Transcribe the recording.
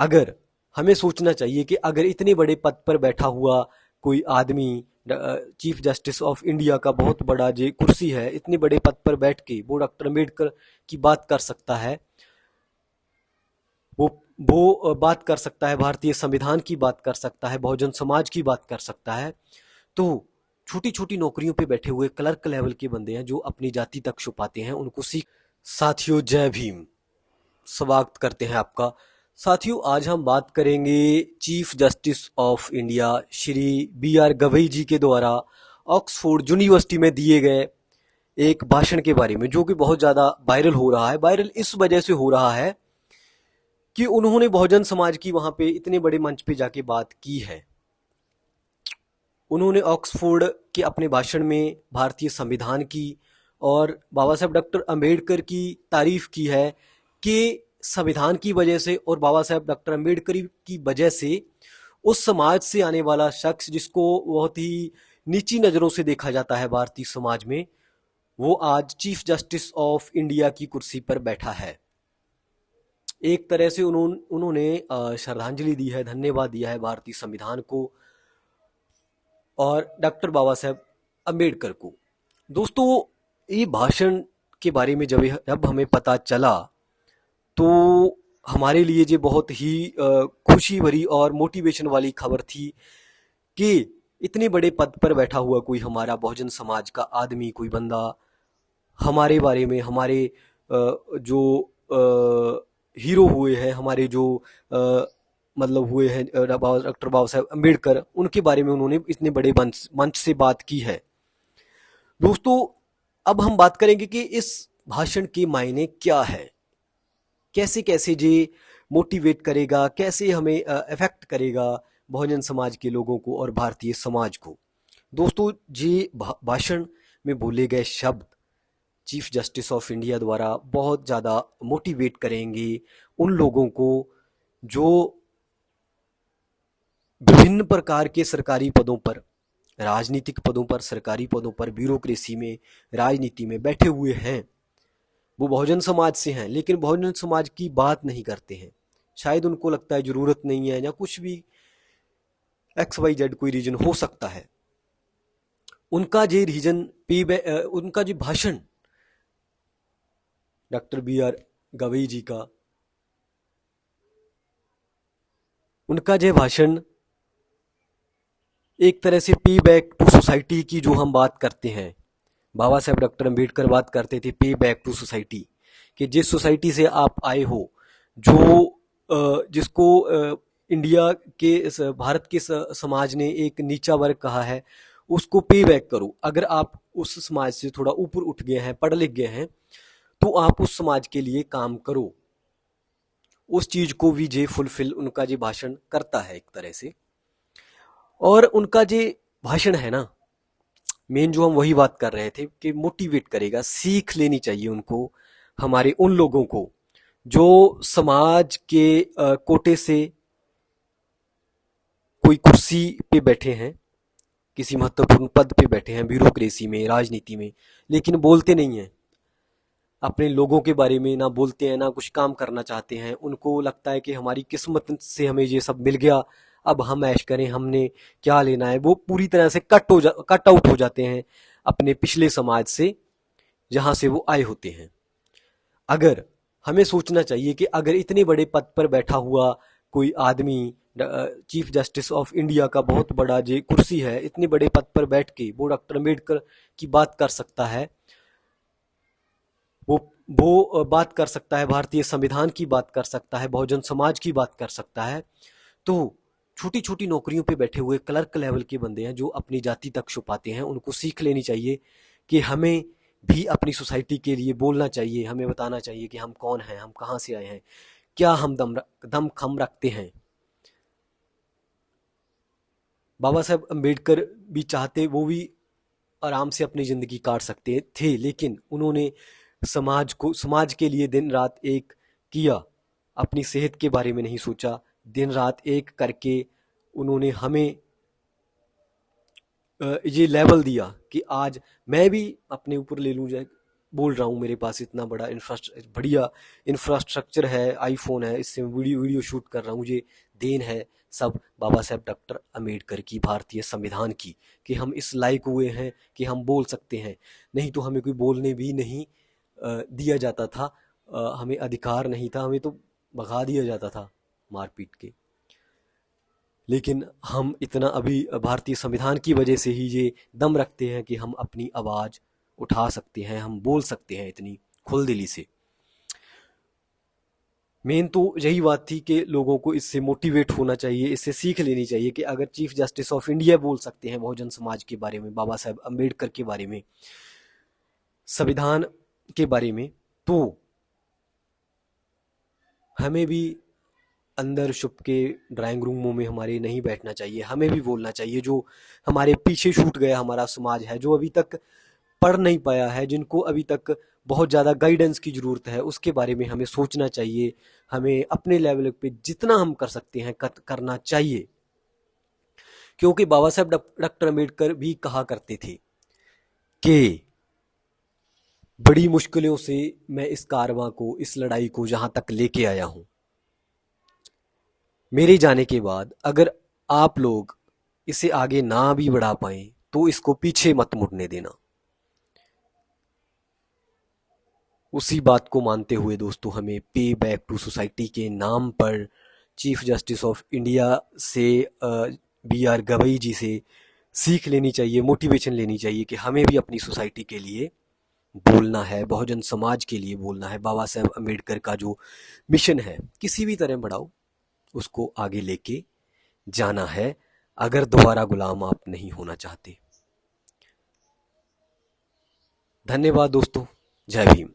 अगर हमें सोचना चाहिए कि अगर इतने बड़े पद पर बैठा हुआ कोई आदमी, चीफ जस्टिस ऑफ इंडिया का बहुत बड़ा जो कुर्सी है, इतने बड़े पद पर बैठ के वो डॉक्टर अम्बेडकर की बात कर सकता है, वो वो बात कर सकता है, भारतीय संविधान की बात कर सकता है, बहुजन समाज की बात कर सकता है, तो छोटी छोटी नौकरियों पे बैठे हुए क्लर्क लेवल के बंदे हैं जो अपनी जाति तक छुपाते हैं, उनको सीख। साथियों, जय भीम। स्वागत करते हैं आपका। साथियों, आज हम बात करेंगे Chief Justice of India Shri B R Gavai ji के द्वारा ऑक्सफोर्ड यूनिवर्सिटी में दिए गए एक भाषण के बारे में, जो कि बहुत ज़्यादा वायरल हो रहा है। वायरल इस वजह से हो रहा है कि उन्होंने बहुजन समाज की वहाँ पे इतने बड़े मंच पे जाके बात की है। उन्होंने ऑक्सफोर्ड के अपने भाषण में भारतीय संविधान की और बाबा साहब डॉक्टर अंबेडकर की तारीफ की है कि संविधान की वजह से और बाबा साहब डॉक्टर अंबेडकर की वजह से उस समाज से आने वाला शख्स जिसको बहुत ही नीची नज़रों से देखा जाता है भारतीय समाज में, वो आज चीफ जस्टिस ऑफ इंडिया की कुर्सी पर बैठा है। एक तरह से उन्होंने श्रद्धांजलि दी है, धन्यवाद दिया है भारतीय संविधान को और डॉक्टर बाबा साहब अम्बेडकर को। दोस्तों, ये भाषण के बारे में जब हमें पता चला तो हमारे लिए ये बहुत ही खुशी भरी और मोटिवेशन वाली खबर थी कि इतने बड़े पद पर बैठा हुआ कोई हमारा बहुजन समाज का आदमी, कोई बंदा हमारे बारे में, हमारे जो हीरो हुए हैं, हमारे जो मतलब हुए हैं डॉक्टर बाबा साहब अम्बेडकर, उनके बारे में उन्होंने इतने बड़े मंच से बात की है। दोस्तों, अब हम बात करेंगे कि इस भाषण के मायने क्या है, कैसे कैसे ये मोटिवेट करेगा, कैसे हमें इफेक्ट करेगा बहुजन समाज के लोगों को और भारतीय समाज को। दोस्तों, ये भाषण में बोले गए शब्द चीफ जस्टिस ऑफ इंडिया द्वारा बहुत ज़्यादा मोटिवेट करेंगे उन लोगों को जो विभिन्न प्रकार के सरकारी पदों पर, राजनीतिक पदों पर, सरकारी पदों पर, ब्यूरोक्रेसी में, राजनीति में बैठे हुए हैं। वो बहुजन समाज से हैं लेकिन बहुजन समाज की बात नहीं करते हैं। शायद उनको लगता है ज़रूरत नहीं है, या कुछ भी XYZ कोई रीजन हो सकता है। उनका जो रीजन उनका जो भाषण डॉक्टर बी आर गवई जी का, उनका जो भाषण एक तरह से पे बैक टू सोसाइटी की जो हम बात करते हैं, बाबा साहब डॉक्टर अंबेडकर बात करते थे पे बैक टू सोसाइटी, कि जिस सोसाइटी से आप आए हो, जो जिसको इंडिया के भारत के समाज ने एक नीचा वर्ग कहा है, उसको पे बैक करो। अगर आप उस समाज से थोड़ा ऊपर उठ गए हैं, पढ़ लिख गए हैं, तो आप उस समाज के लिए काम करो। उस चीज को भी जे फुलफिल उनका जे भाषण करता है एक तरह से। और उनका जे भाषण है ना, मेन जो हम वही बात कर रहे थे कि मोटिवेट करेगा, सीख लेनी चाहिए उनको, हमारे उन लोगों को जो समाज के कोटे से कोई कुर्सी पे बैठे हैं, किसी महत्वपूर्ण पद पे बैठे हैं, ब्यूरोक्रेसी में, राजनीति में, लेकिन बोलते नहीं हैं अपने लोगों के बारे में, ना बोलते हैं, ना कुछ काम करना चाहते हैं। उनको लगता है कि हमारी किस्मत से हमें ये सब मिल गया, अब हम ऐश करें, हमने क्या लेना है। वो पूरी तरह से कट आउट हो जाते हैं अपने पिछले समाज से जहाँ से वो आए होते हैं। अगर हमें सोचना चाहिए कि अगर इतने बड़े पद पर बैठा हुआ कोई आदमी, चीफ जस्टिस ऑफ इंडिया का बहुत बड़ा जो कुर्सी है, इतने बड़े पद पर बैठ के वो डॉक्टर अम्बेडकर की बात कर सकता है, वो बात कर सकता है, भारतीय संविधान की बात कर सकता है, बहुजन समाज की बात कर सकता है, तो छोटी छोटी नौकरियों पे बैठे हुए क्लर्क लेवल के बंदे हैं जो अपनी जाति तक छुपाते हैं, उनको सीख लेनी चाहिए कि हमें भी अपनी सोसाइटी के लिए बोलना चाहिए, हमें बताना चाहिए कि हम कौन हैं, हम कहाँ से आए हैं, क्या हम दम खम रखते हैं। बाबा साहब अम्बेडकर भी चाहते, वो भी आराम से अपनी ज़िंदगी काट सकते थे, लेकिन उन्होंने समाज के लिए दिन रात एक किया, अपनी सेहत के बारे में नहीं सोचा, दिन रात एक करके उन्होंने हमें ये लेवल दिया कि आज मैं भी अपने ऊपर ले लूँ, बोल रहा हूँ, मेरे पास इतना बड़ा बढ़िया इंफ्रास्ट्रक्चर है, आईफोन है, इससे मैं वीडियो वीडियो शूट कर रहा हूँ, मुझे देन है सब बाबा साहेब डॉक्टर अम्बेडकर की, भारतीय संविधान की, कि हम इस लायक हुए हैं कि हम बोल सकते हैं। नहीं तो हमें कोई बोलने भी नहीं दिया जाता था, हमें अधिकार नहीं था, हमें तो भगा दिया जाता था मार पीट के। लेकिन हम इतना अभी भारतीय संविधान की वजह से ही ये दम रखते हैं कि हम अपनी आवाज़ उठा सकते हैं, हम बोल सकते हैं इतनी खुलदिली से। मेन तो यही बात थी कि लोगों को इससे मोटिवेट होना चाहिए, इससे सीख लेनी चाहिए कि अगर चीफ जस्टिस ऑफ इंडिया बोल सकते हैं बहुजन समाज के बारे में, बाबा साहेब अम्बेडकर के बारे में, संविधान के बारे में, तो हमें भी अंदर छुप के ड्राइंग रूमों में हमारे नहीं बैठना चाहिए, हमें भी बोलना चाहिए। जो हमारे पीछे छूट गया हमारा समाज है, जो अभी तक पढ़ नहीं पाया है, जिनको अभी तक बहुत ज़्यादा गाइडेंस की ज़रूरत है, उसके बारे में हमें सोचना चाहिए। हमें अपने लेवल पे जितना हम कर सकते हैं करना चाहिए, क्योंकि बाबा साहब डॉक्टर अम्बेडकर भी कहा करते थे कि बड़ी मुश्किलों से मैं इस कारवां को, इस लड़ाई को जहाँ तक लेके आया हूँ, मेरे जाने के बाद अगर आप लोग इसे आगे ना भी बढ़ा पाए तो इसको पीछे मत मुड़ने देना। उसी बात को मानते हुए दोस्तों, हमें पे बैक टू सोसाइटी के नाम पर चीफ जस्टिस ऑफ इंडिया से बी आर गवई जी से सीख लेनी चाहिए, मोटिवेशन लेनी चाहिए कि हमें भी अपनी सोसाइटी के लिए बोलना है, बहुजन समाज के लिए बोलना है। बाबा साहेब अम्बेडकर का जो मिशन है किसी भी तरह बढ़ाओ, उसको आगे लेके जाना है, अगर दोबारा गुलाम आप नहीं होना चाहते। धन्यवाद दोस्तों, जय भीम।